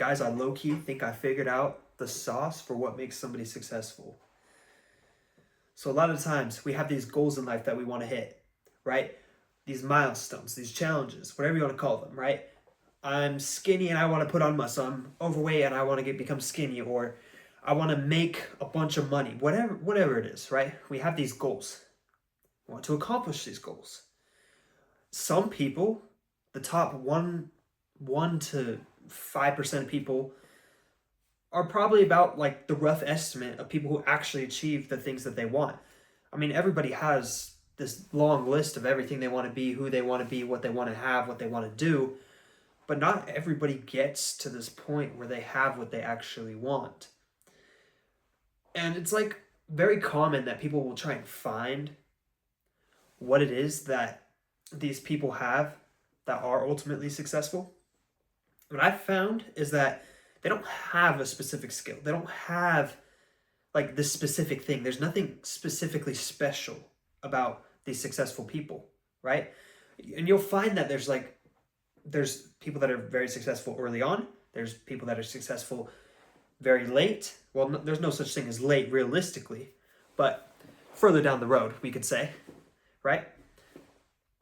Guys, I low-key think I figured out the sauce for what makes somebody successful. So a lot of times we have these goals in life that we want to hit, right? These milestones, these challenges, whatever you want to call them, right? I'm skinny and I want to put on muscle. I'm overweight and I want to become skinny, or I want to make a bunch of money. Whatever it is, right? We have these goals. We want to accomplish these goals. Some people, the top one to 5% of people, are probably about like the rough estimate of people who actually achieve the things that they want. I mean, everybody has this long list of everything they want to be, who they want to be, what they want to have, what they want to do, but not everybody gets to this point where they have what they actually want. And it's like very common that people will try and find what it is that these people have that are ultimately successful. What I've found is that they don't have a specific skill. They don't have like this specific thing. There's nothing specifically special about these successful people, right? And you'll find that there's people that are very successful early on. There's people that are successful very late. Well, there's no such thing as late realistically, but further down the road, we could say, right?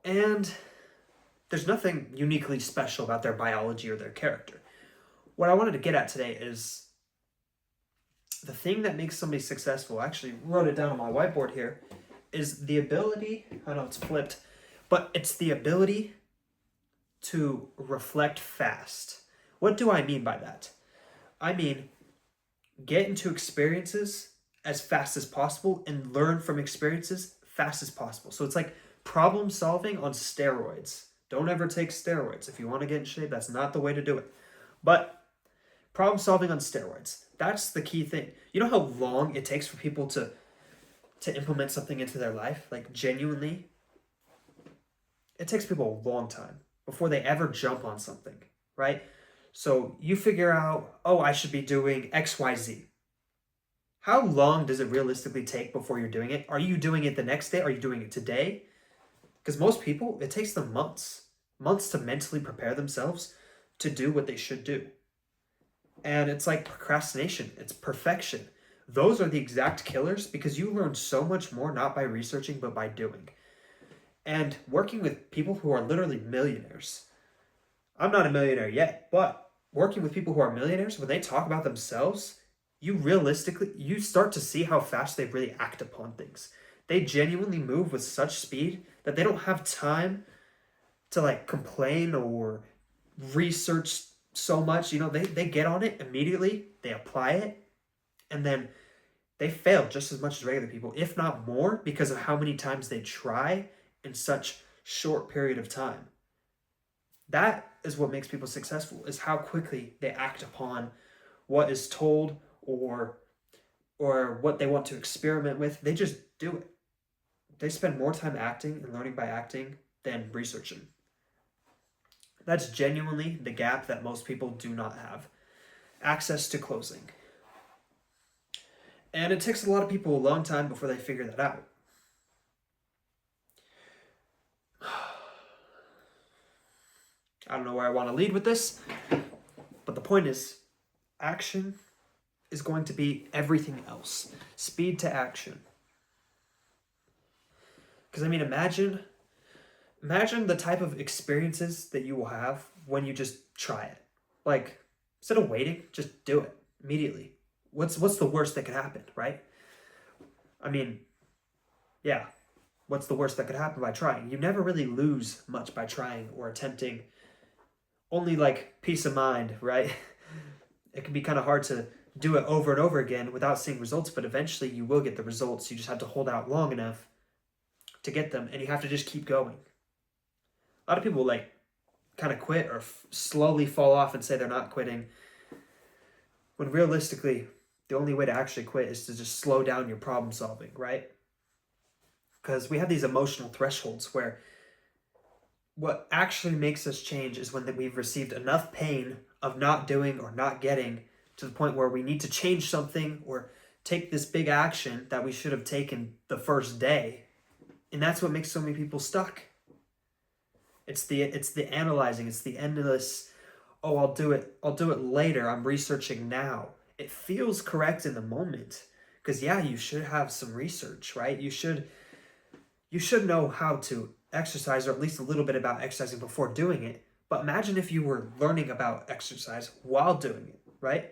And there's nothing uniquely special about their biology or their character. What I wanted to get at today is the thing that makes somebody successful. I actually wrote it down on my whiteboard here, is the ability, I know it's flipped, but it's the ability to reflect fast. What do I mean by that? I mean, get into experiences as fast as possible and learn from experiences fast as possible. So it's like problem solving on steroids. Don't ever take steroids. If you want to get in shape, that's not the way to do it. But problem solving on steroids. That's the key thing. You know how long it takes for people to implement something into their life? Like genuinely, it takes people a long time before they ever jump on something, right? So you figure out, oh, I should be doing XYZ. How long does it realistically take before you're doing it? Are you doing it the next day? Are you doing it today? Because most people, it takes them months to mentally prepare themselves to do what they should do. And it's like procrastination, it's perfection. Those are the exact killers because you learn so much more not by researching but by doing. And working with people who are literally millionaires. I'm not a millionaire yet, but working with people who are millionaires, when they talk about themselves, you start to see how fast they really act upon things. They genuinely move with such speed that they don't have time to like complain or research so much. They get on it immediately, they apply it, and then they fail just as much as regular people, if not more, because of how many times they try in such short period of time. That is what makes people successful, is how quickly they act upon what is told or what they want to experiment with. They just do it. They spend more time acting and learning by acting than researching. That's genuinely the gap that most people do not have. Access to closing. And it takes a lot of people a long time before they figure that out. I don't know where I want to lead with this, but the point is, action is going to be everything else. Speed to action. Because imagine the type of experiences that you will have when you just try it. Like, instead of waiting, just do it immediately. What's the worst that could happen, right? Yeah. What's the worst that could happen by trying? You never really lose much by trying or attempting. Only like peace of mind, right? It can be kind of hard to do it over and over again without seeing results, but eventually you will get the results. You just have to hold out long enough to get them, and you have to just keep going. A lot of people like kind of quit or slowly fall off and say they're not quitting, when realistically the only way to actually quit is to just slow down your problem solving, right? Because we have these emotional thresholds where what actually makes us change is when we've received enough pain of not doing or not getting to the point where we need to change something or take this big action that we should have taken the first day. And that's what makes so many people stuck. It's the analyzing, it's the endless oh, I'll do it later, I'm researching now. It feels correct in the moment. Because yeah, you should have some research, right? You should know how to exercise, or at least a little bit about exercising before doing it. But imagine if you were learning about exercise while doing it, right?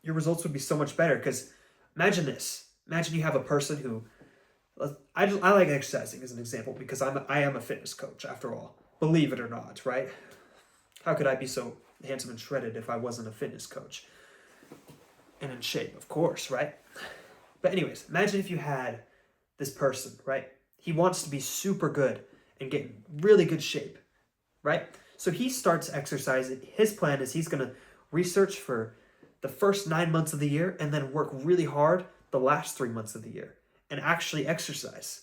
Your results would be so much better. Because imagine this. Imagine you have a person who, I like exercising as an example because I am a fitness coach after all. Believe it or not, right? How could I be so handsome and shredded if I wasn't a fitness coach? And in shape, of course, right? But anyways, imagine if you had this person, right? He wants to be super good and get in really good shape, right? So he starts exercising. His plan is he's going to research for the first 9 months of the year and then work really hard the last 3 months of the year and actually exercise.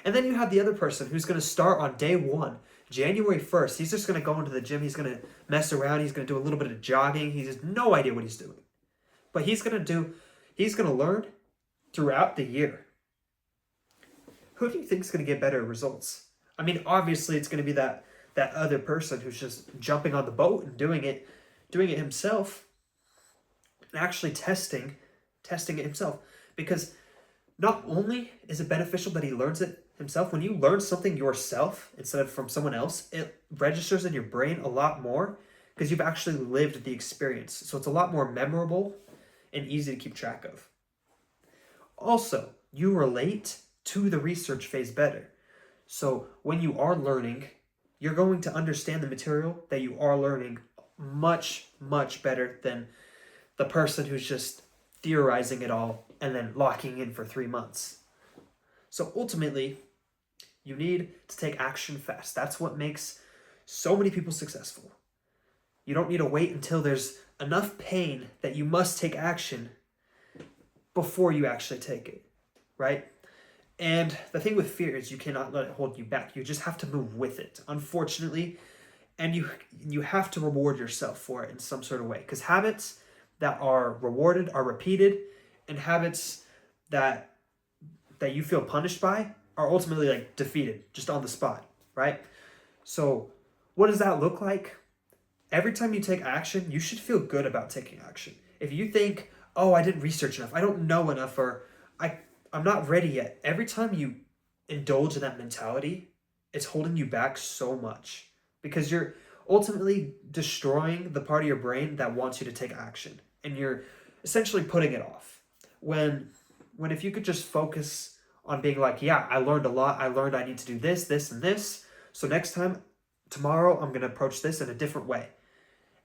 And then you have the other person who's going to start on day one, January 1st. He's just going to go into the gym. He's going to mess around. He's going to do a little bit of jogging. He has no idea what he's doing. But he's going to learn throughout the year. Who do you think is going to get better results? I mean, obviously it's going to be that other person who's just jumping on the boat and doing it himself and actually testing it himself. Because not only is it beneficial that he learns it himself, when you learn something yourself instead of from someone else, it registers in your brain a lot more because you've actually lived the experience. So it's a lot more memorable and easy to keep track of. Also, you relate to the research phase better. So when you are learning, you're going to understand the material that you are learning much, much better than the person who's just theorizing it all and then locking in for 3 months. So ultimately, you need to take action fast. That's what makes so many people successful. You don't need to wait until there's enough pain that you must take action before you actually take it, right? And the thing with fear is you cannot let it hold you back. You just have to move with it, unfortunately. And you have to reward yourself for it in some sort of way. Because habits that are rewarded are repeated, and habits that you feel punished by are ultimately like defeated just on the spot, right? So what does that look like? Every time you take action, you should feel good about taking action. If you think, oh, I didn't research enough, I don't know enough, or I'm not ready yet. Every time you indulge in that mentality, it's holding you back so much because you're ultimately destroying the part of your brain that wants you to take action, and you're essentially putting it off. When if you could just focus on being like, yeah, I learned a lot. I learned I need to do this, this, and this. So next time, tomorrow, I'm going to approach this in a different way.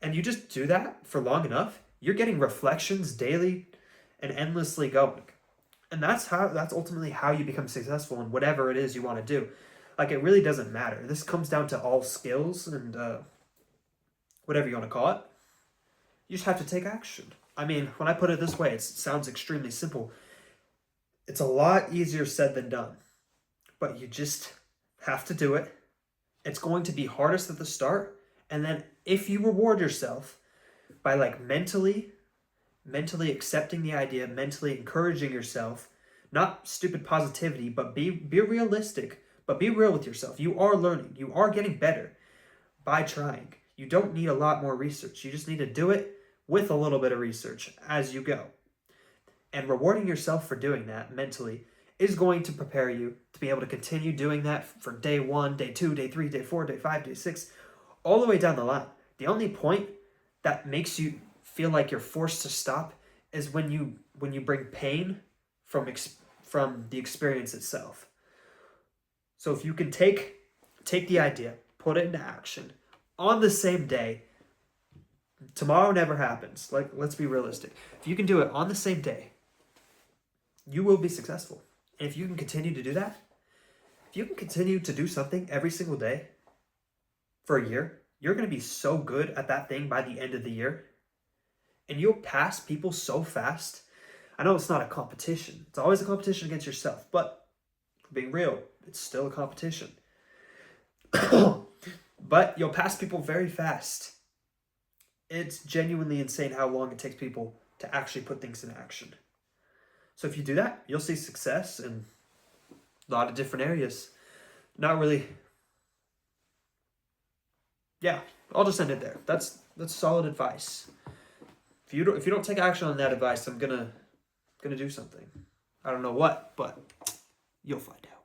And you just do that for long enough, you're getting reflections daily and endlessly going. And that's ultimately how you become successful in whatever it is you want to do. Like, it really doesn't matter. This comes down to all skills and whatever you want to call it. You just have to take action. I mean, when I put it this way, it sounds extremely simple. It's a lot easier said than done. But you just have to do it. It's going to be hardest at the start. And then if you reward yourself by like mentally accepting the idea, mentally encouraging yourself, not stupid positivity, but be realistic, but be real with yourself. You are learning. You are getting better by trying. You don't need a lot more research. You just need to do it with a little bit of research as you go. And rewarding yourself for doing that mentally is going to prepare you to be able to continue doing that for day 1, day 2, day 3, day 4, day 5, day 6, all the way down the line. The only point that makes you feel like you're forced to stop is when you bring pain from the experience itself. So if you can take the idea, put it into action on the same day. Tomorrow never happens. Like, let's be realistic. If you can do it on the same day, you will be successful. And if you can continue to do that, if you can continue to do something every single day for a year, you're going to be so good at that thing by the end of the year. And you'll pass people so fast. I know it's not a competition. It's always a competition against yourself. But being real, it's still a competition. But you'll pass people very fast. It's genuinely insane how long it takes people to actually put things into action. So if you do that, you'll see success in a lot of different areas. Not really. Yeah, I'll just end it there. That's solid advice. If you don't take action on that advice, I'm gonna do something. I don't know what, but you'll find out.